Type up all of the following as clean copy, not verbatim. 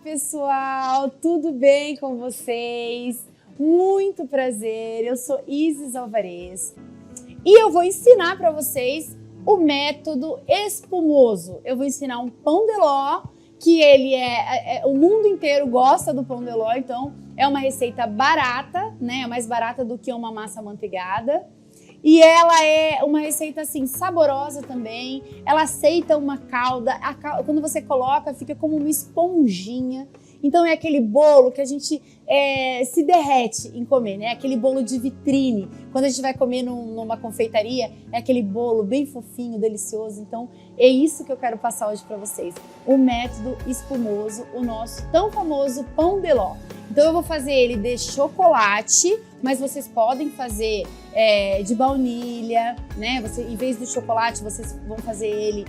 pessoal, tudo bem com vocês? Muito prazer, eu sou Isis Alvarez e eu vou ensinar para vocês o método espumoso. Eu vou ensinar um pão de ló, que o mundo inteiro gosta do pão de ló, então é uma receita barata, né? É mais barata do que uma massa amanteigada. E ela é uma receita assim saborosa também, ela aceita uma calda, quando você coloca fica como uma esponjinha. Então é aquele bolo que a gente se derrete em comer, né? Aquele bolo de vitrine. Quando a gente vai comer numa confeitaria, é aquele bolo bem fofinho, delicioso. Então é isso que eu quero passar hoje para vocês. O método espumoso, o nosso tão famoso pão de ló. Então eu vou fazer ele de chocolate, mas vocês podem fazer de baunilha, né? Em vez do chocolate, vocês vão fazer ele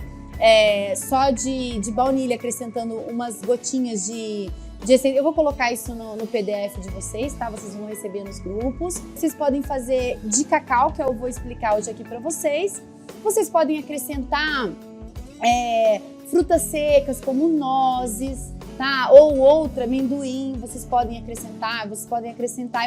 só de baunilha, acrescentando umas gotinhas de essência. Eu vou colocar isso no PDF de vocês, tá? Vocês vão receber nos grupos. Vocês podem fazer de cacau, que eu vou explicar hoje aqui para vocês. Vocês podem acrescentar frutas secas, como nozes, tá? Ou outro, amendoim, vocês podem acrescentar,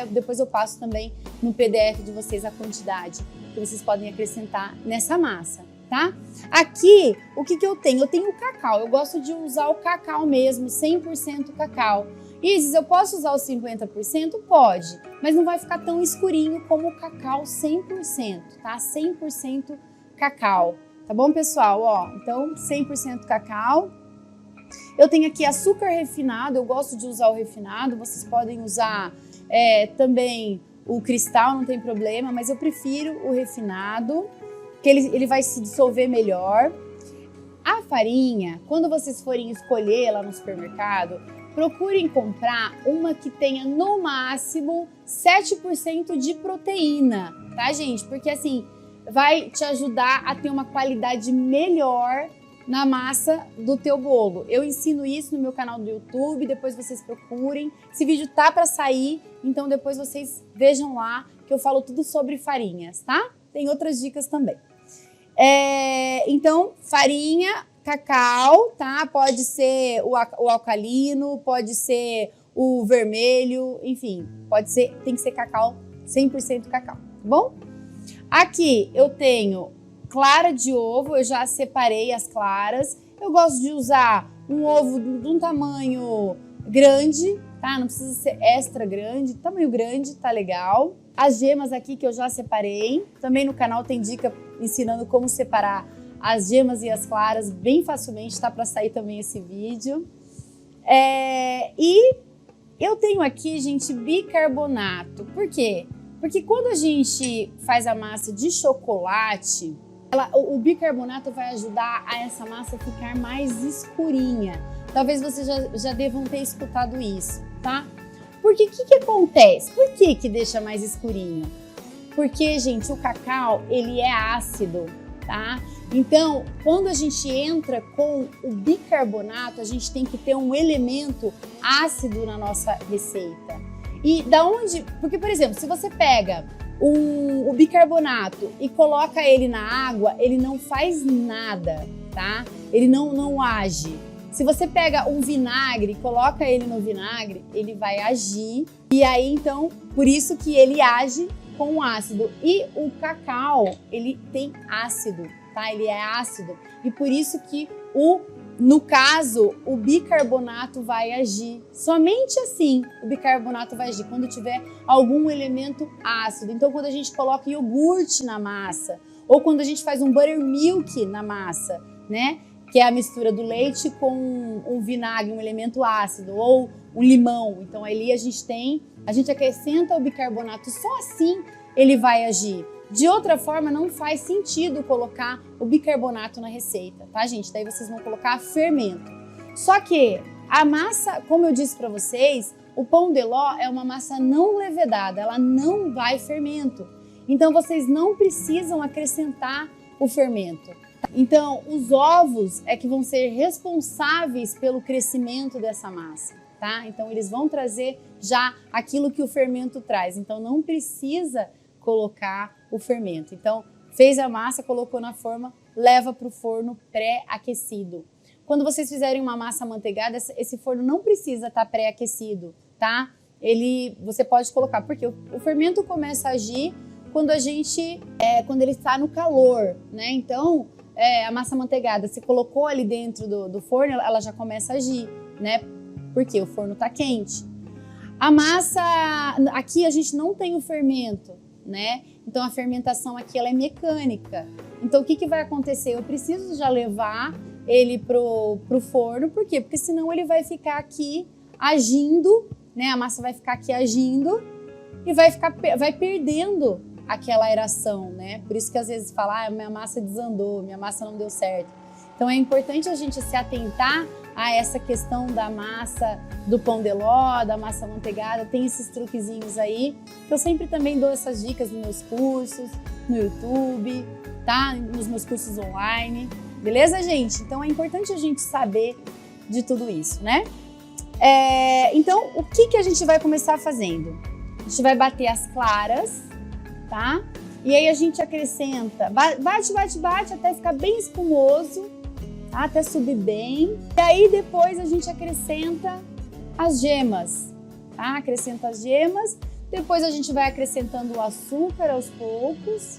depois eu passo também no PDF de vocês a quantidade que vocês podem acrescentar nessa massa, tá? Aqui, o que eu tenho? Eu tenho cacau, eu gosto de usar o cacau mesmo, 100% cacau. Isis, eu posso usar os 50%? Pode, mas não vai ficar tão escurinho como o cacau 100%, tá? 100% cacau, tá bom, pessoal? Ó, então, 100% cacau. Eu tenho aqui açúcar refinado, eu gosto de usar o refinado, vocês podem usar também o cristal, não tem problema, mas eu prefiro o refinado, que ele vai se dissolver melhor. A farinha, quando vocês forem escolher lá no supermercado, procurem comprar uma que tenha no máximo 7% de proteína, tá, gente? Porque assim, vai te ajudar a ter uma qualidade melhor na massa do teu bolo. Eu ensino isso no meu canal do YouTube, depois vocês procurem. Esse vídeo tá para sair, então depois vocês vejam lá que eu falo tudo sobre farinhas, tá? Tem outras dicas também. Então, farinha, cacau, tá? Pode ser o alcalino, pode ser o vermelho, enfim, tem que ser cacau, 100% cacau, tá bom? Aqui eu tenho clara de ovo, eu já separei as claras. Eu gosto de usar um ovo de um tamanho grande, tá? Não precisa ser extra grande, tamanho grande, tá legal. As gemas aqui que eu já separei. Também no canal tem dica ensinando como separar as gemas e as claras bem facilmente, tá para sair também esse vídeo. E eu tenho aqui, gente, bicarbonato. Por quê? Porque quando a gente faz a massa de chocolate, o bicarbonato vai ajudar a essa massa ficar mais escurinha. Talvez vocês já devam ter escutado isso, tá? Porque o que acontece? Por que deixa mais escurinho? Porque, gente, o cacau, ele é ácido, tá? Então, quando a gente entra com o bicarbonato, a gente tem que ter um elemento ácido na nossa receita. E da onde? Porque, por exemplo, se você pega o bicarbonato e coloca ele na água, ele não faz nada, tá? Ele não age. Se você pega um vinagre e coloca ele no vinagre, ele vai agir. E aí, então, por isso que ele age com o ácido. E o cacau, ele tem ácido, tá? Ele é ácido. E por isso que no caso, o bicarbonato vai agir. Somente assim o bicarbonato vai agir, quando tiver algum elemento ácido. Então, quando a gente coloca iogurte na massa, ou quando a gente faz um buttermilk na massa, né? Que é a mistura do leite com um vinagre, um elemento ácido, ou um limão. Então, ali a gente acrescenta o bicarbonato, só assim ele vai agir. De outra forma, não faz sentido colocar o bicarbonato na receita, tá, gente? Daí vocês vão colocar fermento. Só que a massa, como eu disse para vocês, o pão de ló é uma massa não levedada, ela não vai fermento. Então, vocês não precisam acrescentar o fermento. Então, os ovos é que vão ser responsáveis pelo crescimento dessa massa, tá? Então, eles vão trazer já aquilo que o fermento traz. Então, não precisa colocar o fermento. Então, fez a massa, colocou na forma, leva para o forno pré-aquecido. quando vocês fizerem uma massa amanteigada, esse forno não precisa estar pré-aquecido, tá? Você pode colocar, porque o fermento começa a agir quando quando ele está no calor, né? Então, a massa amanteigada, você colocou ali dentro do forno, ela já começa a agir, né? Porque o forno está quente. A massa, aqui a gente não tem o fermento, né? Então a fermentação aqui ela é mecânica. Então o que vai acontecer? Eu preciso já levar ele pro forno, por quê? Porque senão ele vai ficar aqui agindo, né? A massa vai ficar aqui agindo e vai perdendo aquela aeração, né? Por isso que às vezes fala, minha massa desandou, minha massa não deu certo. Então é importante a gente se atentar a essa questão da massa do pão de ló, da massa amanteigada, tem esses truquezinhos aí, que eu sempre também dou essas dicas nos meus cursos, no YouTube, tá? Nos meus cursos online, beleza, gente? Então é importante a gente saber de tudo isso, né? Então, o que a gente vai começar fazendo? A gente vai bater as claras, tá? E aí a gente acrescenta, bate até ficar bem espumoso, tá? Até subir bem. E aí depois a gente acrescenta as gemas, tá? Acrescenta as gemas, depois a gente vai acrescentando o açúcar aos poucos,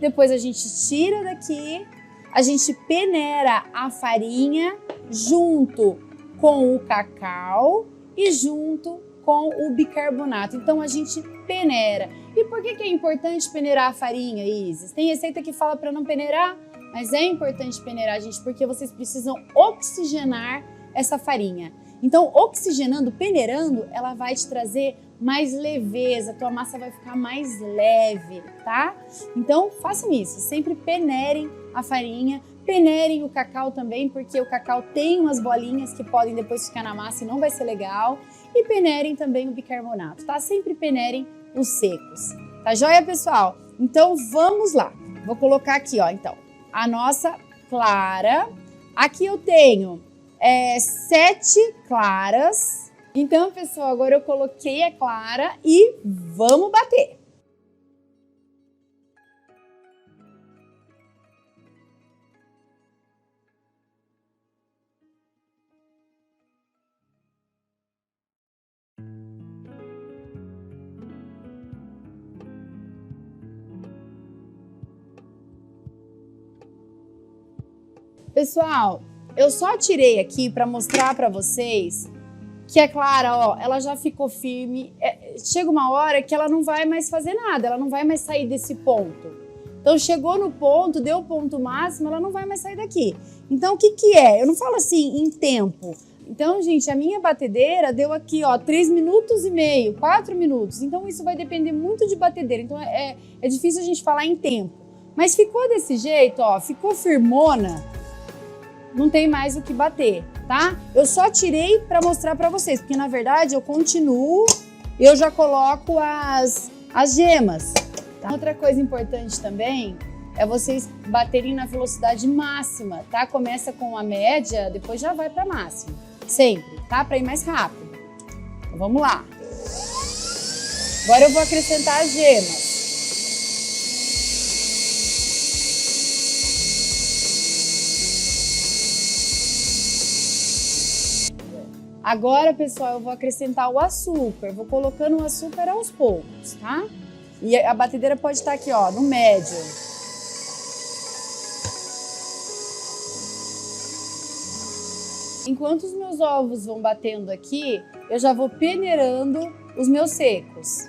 depois a gente tira daqui, a gente peneira a farinha junto com o cacau e junto com o bicarbonato. Então a gente peneira. E por que é importante peneirar a farinha, Isis? Tem receita que fala para não peneirar, mas é importante peneirar, gente, porque vocês precisam oxigenar essa farinha. Então, oxigenando, peneirando, ela vai te trazer mais leveza, tua massa vai ficar mais leve, tá? Então, façam isso, sempre peneirem a farinha, peneirem o cacau também, porque o cacau tem umas bolinhas que podem depois ficar na massa e não vai ser legal. E peneirem também o bicarbonato, tá? Sempre peneirem os secos. Tá joia, pessoal? Então, vamos lá. Vou colocar aqui, ó, então, a nossa clara. Aqui eu tenho 7 claras. Então, pessoal, agora eu coloquei a clara e vamos bater. Pessoal, eu só tirei aqui para mostrar para vocês que a clara, ó, ela já ficou firme. Chega uma hora que ela não vai mais fazer nada, ela não vai mais sair desse ponto. Então, chegou no ponto, deu o ponto máximo, ela não vai mais sair daqui. Então, o que é? Eu não falo assim em tempo. Então, gente, a minha batedeira deu aqui, ó, 3 minutos e meio, 4 minutos. Então, isso vai depender muito de batedeira. Então, é difícil a gente falar em tempo. Mas ficou desse jeito, ó, ficou firmona. Não tem mais o que bater, tá? Eu só tirei para mostrar para vocês, porque na verdade eu continuo, eu já coloco as gemas. Tá? Outra coisa importante também é vocês baterem na velocidade máxima, tá? Começa com a média, depois já vai para máxima, sempre, tá? Para ir mais rápido. Então, vamos lá. Agora eu vou acrescentar as gemas. Agora, pessoal, eu vou acrescentar o açúcar. Vou colocando o açúcar aos poucos, tá? E a batedeira pode estar aqui, ó, no médio. Enquanto os meus ovos vão batendo aqui, eu já vou peneirando os meus secos.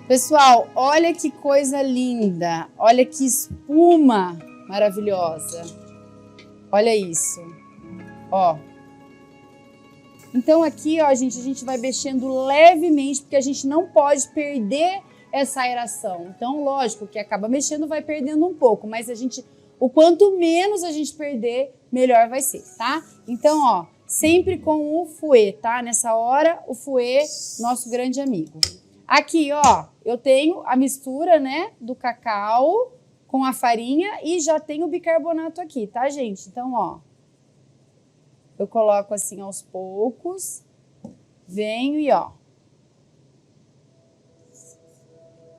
Pessoal, olha que coisa linda, olha que espuma maravilhosa, olha isso, ó. Então aqui, ó, gente, a gente vai mexendo levemente, porque a gente não pode perder essa aeração. Então, lógico que acaba mexendo, vai perdendo um pouco, mas o quanto menos a gente perder, melhor vai ser, tá? Então, ó, sempre com o fouet, tá? Nessa hora, o fouet, nosso grande amigo. Aqui, ó, eu tenho a mistura, né, do cacau com a farinha e já tenho o bicarbonato aqui, tá, gente? Então, ó, eu coloco assim aos poucos, venho e ó.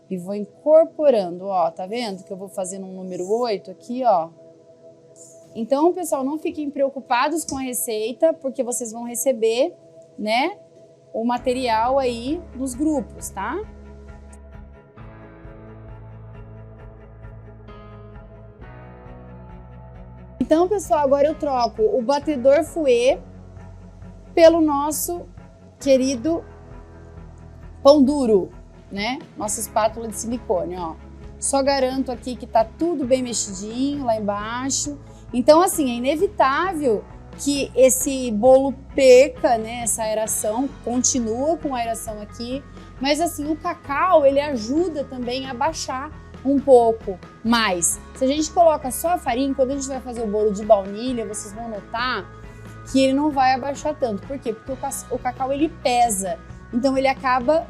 E vou incorporando, ó, tá vendo que eu vou fazendo um número 8 aqui, ó. Então, pessoal, não fiquem preocupados com a receita, porque vocês vão receber, né, o material aí nos grupos, tá? Então, pessoal, agora eu troco o batedor fouet pelo nosso querido pão duro, né? Nossa espátula de silicone, ó. Só garanto aqui que tá tudo bem mexidinho lá embaixo. Então, assim, é inevitável que esse bolo perca, né, essa aeração, continua com a aeração aqui, mas assim, o cacau, ele ajuda também a baixar um pouco mais. Se a gente coloca só a farinha, quando a gente vai fazer o bolo de baunilha, vocês vão notar que ele não vai abaixar tanto. Por quê? Porque o cacau, ele pesa, então ele acaba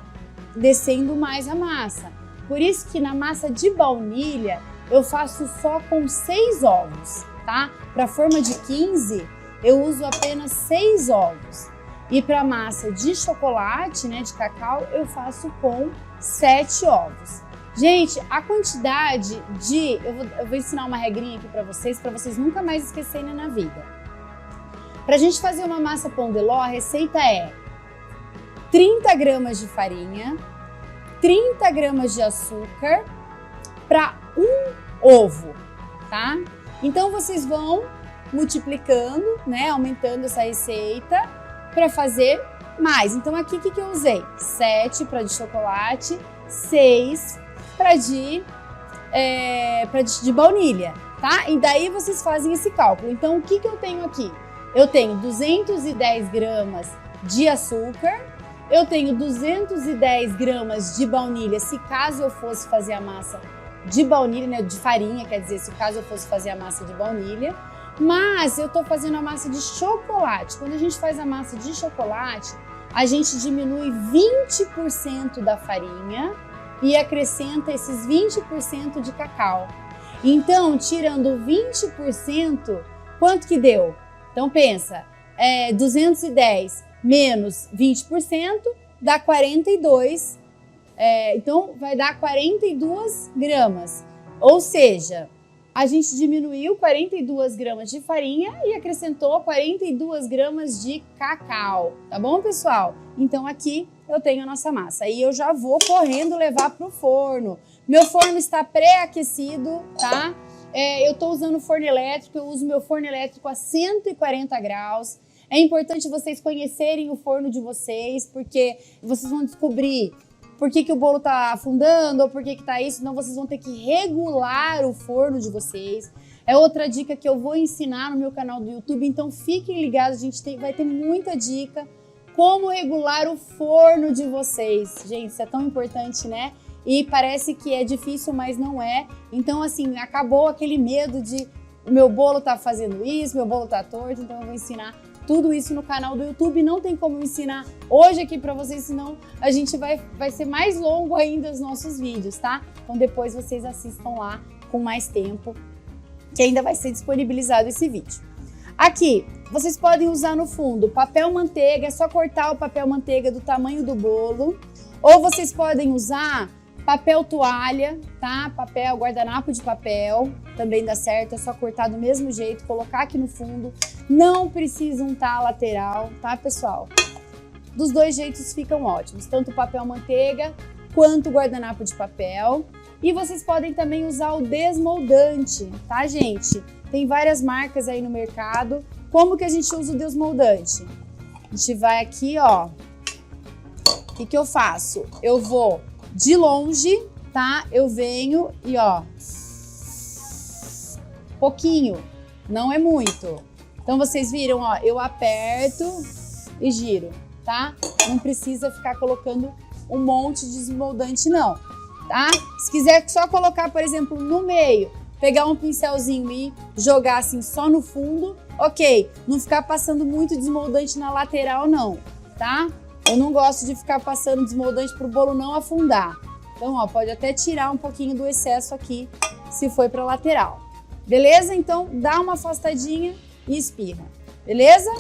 descendo mais a massa. Por isso que na massa de baunilha, eu faço só com 6 ovos, tá? Para forma de 15, eu uso apenas 6 ovos. E para massa de chocolate, né, de cacau, eu faço com 7 ovos. Gente, a quantidade de... Eu vou ensinar uma regrinha aqui para vocês nunca mais esquecerem na vida. Para a gente fazer uma massa pão de ló, a receita é 30 gramas de farinha, 30 gramas de açúcar para 1 ovo, tá? Então, vocês vão multiplicando, né, aumentando essa receita para fazer mais. Então, aqui o que eu usei? 7 para de chocolate, 6 para de baunilha, tá? E daí vocês fazem esse cálculo. Então, o que eu tenho aqui? Eu tenho 210 gramas de açúcar, eu tenho 210 gramas de baunilha, se caso eu fosse fazer a massa de baunilha, né, de farinha, quer dizer, se caso eu fosse fazer a massa de baunilha, mas eu tô fazendo a massa de chocolate. Quando a gente faz a massa de chocolate, a gente diminui 20% da farinha e acrescenta esses 20% de cacau. Então, tirando 20%, quanto que deu? Então, pensa, 210 menos 20% dá 42. Então, vai dar 42 gramas. Ou seja, a gente diminuiu 42 gramas de farinha e acrescentou 42 gramas de cacau. Tá bom, pessoal? Então, aqui eu tenho a nossa massa. E eu já vou correndo levar para o forno. Meu forno está pré-aquecido, tá? Eu estou usando forno elétrico, eu uso meu forno elétrico a 140 graus. É importante vocês conhecerem o forno de vocês, porque vocês vão descobrir por que o bolo tá afundando ou por que tá isso, senão vocês vão ter que regular o forno de vocês. É outra dica que eu vou ensinar no meu canal do YouTube, então fiquem ligados, a gente vai ter muita dica como regular o forno de vocês. Gente, isso é tão importante, né? E parece que é difícil, mas não é. Então, assim, acabou aquele medo de o meu bolo tá fazendo isso, meu bolo tá torto, então eu vou ensinar tudo isso no canal do YouTube. Não tem como eu ensinar hoje aqui pra vocês, senão a gente vai ser mais longo ainda os nossos vídeos, tá? Então depois vocês assistam lá com mais tempo, que ainda vai ser disponibilizado esse vídeo. Aqui, vocês podem usar no fundo papel manteiga, é só cortar o papel manteiga do tamanho do bolo, ou vocês podem usar papel toalha, tá? Papel, guardanapo de papel, também dá certo, é só cortar do mesmo jeito, colocar aqui no fundo. Não precisa untar a lateral, tá, pessoal? Dos dois jeitos ficam ótimos, tanto o papel manteiga quanto o guardanapo de papel. E vocês podem também usar o desmoldante, tá, gente? Tem várias marcas aí no mercado. Como que a gente usa o desmoldante? A gente vai aqui, ó. O que eu faço? Eu vou de longe, tá? Eu venho e ó, pouquinho, não é muito. Então vocês viram, ó, eu aperto e giro, tá? Não precisa ficar colocando um monte de desmoldante não, tá? Se quiser só colocar, por exemplo, no meio, pegar um pincelzinho e jogar assim só no fundo, ok. Não ficar passando muito desmoldante na lateral não, tá? Eu não gosto de ficar passando desmoldante para o bolo não afundar. Então, ó, pode até tirar um pouquinho do excesso aqui, se foi para lateral. Beleza? Então, dá uma afastadinha e espirra. Beleza?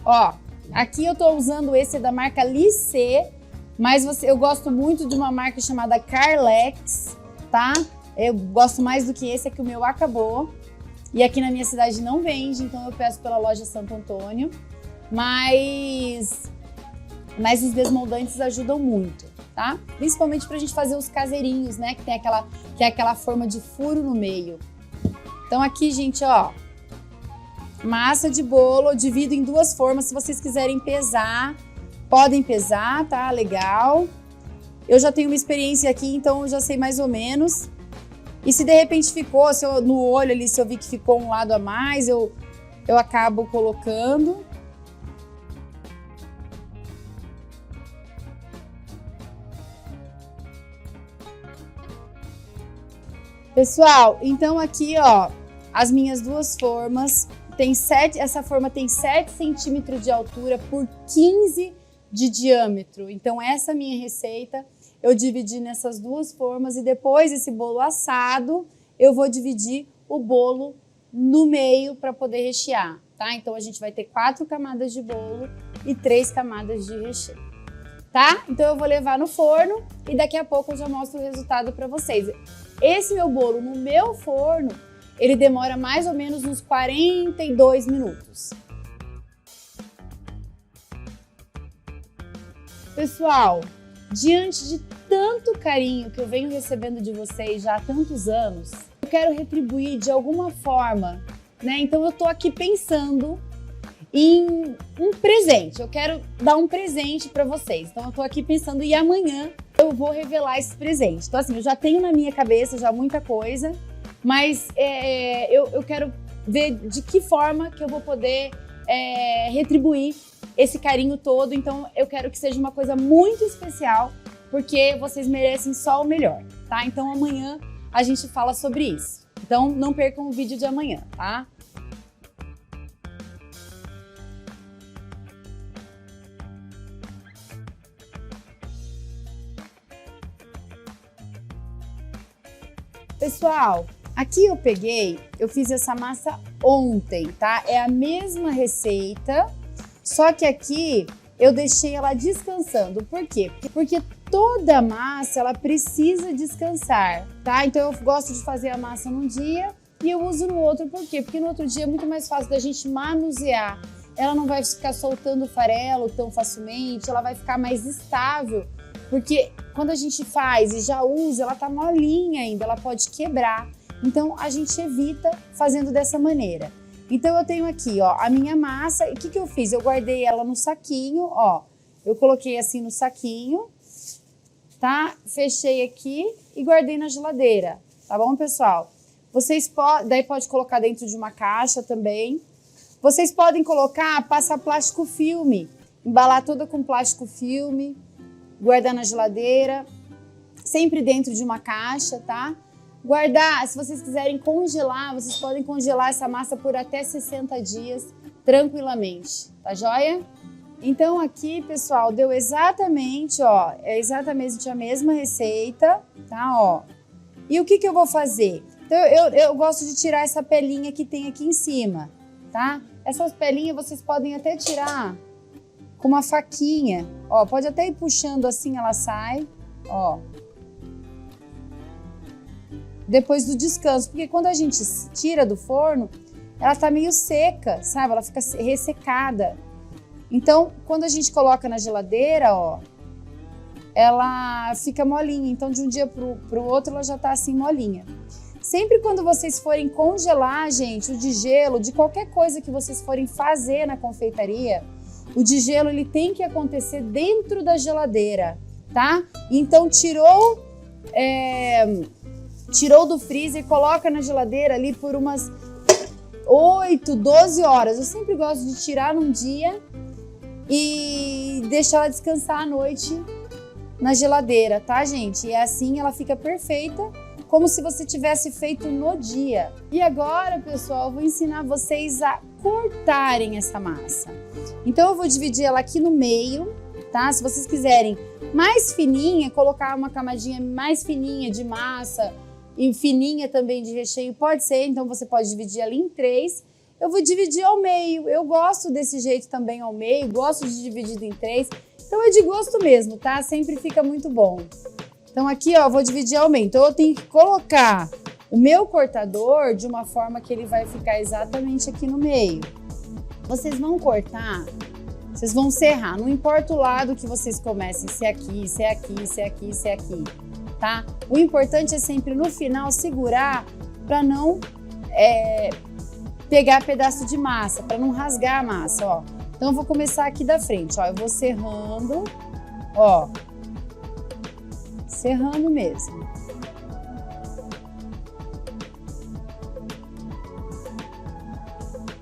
Ó, aqui eu tô usando esse da marca Lissé, mas eu gosto muito de uma marca chamada Carlex, tá? Eu gosto mais do que esse, é que o meu acabou. E aqui na minha cidade não vende, então eu peço pela loja Santo Antônio. Mas os desmoldantes ajudam muito, tá? Principalmente pra gente fazer os caseirinhos, né? Que é aquela forma de furo no meio. Então aqui, gente, ó, massa de bolo, eu divido em duas formas. Se vocês quiserem pesar, podem pesar, tá? Legal. Eu já tenho uma experiência aqui, então eu já sei mais ou menos. E se de repente ficou, no olho ali, se eu vi que ficou um lado a mais, eu acabo colocando. Pessoal, então aqui, ó, as minhas duas formas, essa forma tem 7 centímetros de altura por 15 de diâmetro. Então essa minha receita eu dividi nessas duas formas e depois esse bolo assado, eu vou dividir o bolo no meio para poder rechear, tá? Então a gente vai ter 4 camadas de bolo e 3 camadas de recheio, tá? Então eu vou levar no forno e daqui a pouco eu já mostro o resultado para vocês. Esse meu bolo no meu forno, ele demora mais ou menos uns 42 minutos. Pessoal, diante de tanto carinho que eu venho recebendo de vocês já há tantos anos, eu quero retribuir de alguma forma, né? Então eu tô aqui pensando em um presente. Eu quero dar um presente para vocês. Então eu tô aqui pensando e amanhã eu vou revelar esse presente. Então assim, eu já tenho na minha cabeça já muita coisa, mas eu quero ver de que forma que eu vou poder retribuir esse carinho todo. Então eu quero que seja uma coisa muito especial, porque vocês merecem só o melhor, tá? Então amanhã a gente fala sobre isso. Então não percam o vídeo de amanhã, tá? Pessoal, aqui eu fiz essa massa ontem, tá? É a mesma receita, só que aqui eu deixei ela descansando. Por quê? Porque toda massa, ela precisa descansar, tá? Então eu gosto de fazer a massa num dia e eu uso no outro. Por quê? Porque no outro dia é muito mais fácil da gente manusear. Ela não vai ficar soltando farelo tão facilmente, ela vai ficar mais estável. Porque quando a gente faz e já usa, ela tá molinha ainda, ela pode quebrar. Então a gente evita fazendo dessa maneira. Então eu tenho aqui, ó, a minha massa. E o que eu fiz? Eu guardei ela no saquinho, ó. Eu coloquei assim no saquinho, tá? Fechei aqui e guardei na geladeira, tá bom, pessoal? Daí pode colocar dentro de uma caixa também. Vocês podem passar plástico filme, embalar toda com plástico filme, guardar na geladeira, sempre dentro de uma caixa, tá? Guardar, se vocês quiserem congelar, vocês podem congelar essa massa por até 60 dias, tranquilamente, tá joia? Então aqui, pessoal, deu exatamente, ó, é exatamente a mesma receita, tá, ó. E o que eu vou fazer? Então eu gosto de tirar essa pelinha que tem aqui em cima, tá? Essas pelinhas vocês podem até tirar com uma faquinha, ó, pode até ir puxando assim, ela sai, ó. Depois do descanso, porque quando a gente tira do forno, ela tá meio seca, sabe? Ela fica ressecada. Então, quando a gente coloca na geladeira, ó, ela fica molinha. Então, de um dia pro outro, ela já tá assim molinha. Sempre quando vocês forem congelar, gente, o de gelo, de qualquer coisa que vocês forem fazer na confeitaria, o de gelo ele tem que acontecer dentro da geladeira, tá? Então tirou do freezer, coloca na geladeira ali por umas 8, 12 horas. Eu sempre gosto de tirar num dia e deixar ela descansar à noite na geladeira, tá, gente? E assim ela fica perfeita, como se você tivesse feito no dia. E agora, pessoal, eu vou ensinar vocês a cortarem essa massa. Então eu vou dividir ela aqui no meio, tá? Se vocês quiserem mais fininha, colocar uma camadinha mais fininha de massa e fininha também de recheio, pode ser, então você pode dividir ela em 3. Eu vou dividir ao meio, eu gosto desse jeito também ao meio, gosto de dividir em 3, então é de gosto mesmo, tá? Sempre fica muito bom. Então aqui, ó, eu vou dividir ao meio, então eu tenho que colocar o meu cortador de uma forma que ele vai ficar exatamente aqui no meio. Vocês vão cortar, vocês vão serrar, não importa o lado que vocês comecem, se é aqui, se é aqui, se é aqui, se é aqui, tá? O importante é sempre no final segurar para não pegar pedaço de massa, para não rasgar a massa, ó. Então eu vou começar aqui da frente, ó, eu vou serrando, ó, serrando mesmo.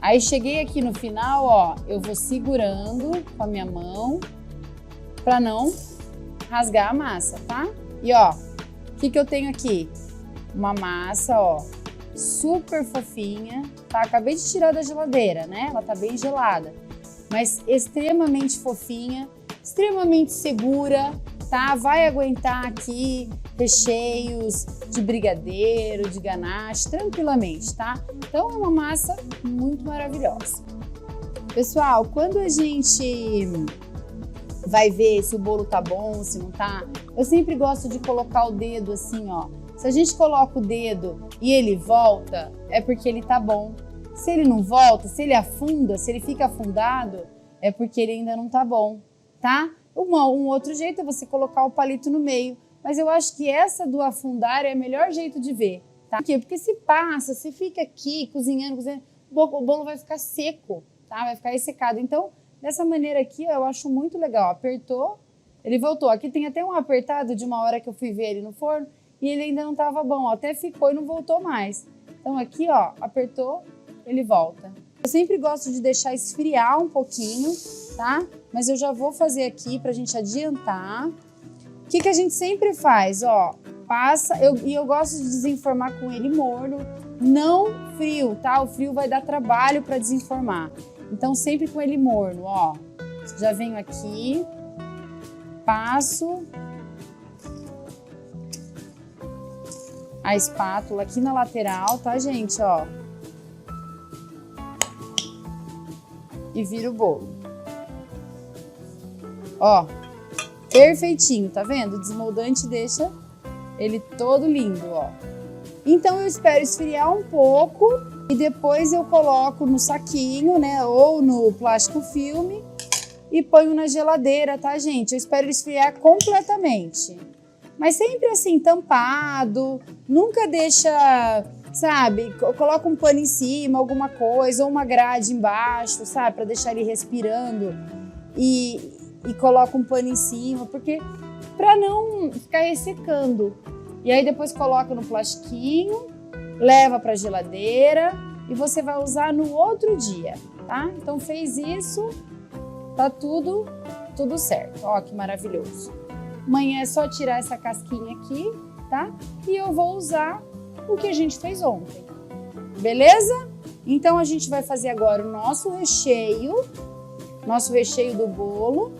Aí cheguei aqui no final, ó, eu vou segurando com a minha mão para não rasgar a massa, tá? E ó, o que eu tenho aqui? Uma massa, ó, super fofinha, tá? Acabei de tirar da geladeira, né? Ela tá bem gelada, mas extremamente fofinha, extremamente segura, tá? Vai aguentar aqui recheios de brigadeiro, de ganache, tranquilamente, tá? Então é uma massa muito maravilhosa. Pessoal, quando a gente vai ver se o bolo tá bom, se não tá, eu sempre gosto de colocar o dedo assim, ó. Se a gente coloca o dedo e ele volta, é porque ele tá bom. Se ele não volta, se ele afunda, se ele fica afundado, é porque ele ainda não tá bom, tá? Um outro jeito é você colocar o palito no meio, mas eu acho que essa do afundar é o melhor jeito de ver, tá? Por quê? Porque se passa, se fica aqui cozinhando, o bolo vai ficar seco, tá? Vai ficar ressecado. Então, dessa maneira aqui, ó, eu acho muito legal. Apertou, ele voltou. Aqui tem até um apertado de uma hora que eu fui ver ele no forno e ele ainda não estava bom, ó, até ficou e não voltou mais. Então aqui, ó, apertou, ele volta. Eu sempre gosto de deixar esfriar um pouquinho, tá? Mas eu já vou fazer aqui pra gente adiantar. O que a gente sempre faz, ó, passa, e eu gosto de desenformar com ele morno, não frio, tá? O frio vai dar trabalho para desenformar. Então sempre com ele morno, ó. Já venho aqui, passo a espátula aqui na lateral, tá, gente, ó. E viro o bolo. Ó, perfeitinho, tá vendo? O desmoldante deixa ele todo lindo, ó. Então eu espero esfriar um pouco e depois eu coloco no saquinho, né, ou no plástico filme e ponho na geladeira, tá, gente? Eu espero esfriar completamente. Mas sempre assim, tampado, nunca deixa, sabe, coloca um pano em cima, alguma coisa, ou uma grade embaixo, sabe, para deixar ele respirando e coloca um pano em cima, porque para não ficar ressecando. E aí depois coloca no plastiquinho, leva para a geladeira e você vai usar no outro dia, tá? Então fez isso, tá tudo certo. Ó, que maravilhoso. Amanhã é só tirar essa casquinha aqui, tá? E eu vou usar o que a gente fez ontem, beleza? Então a gente vai fazer agora o nosso recheio do bolo.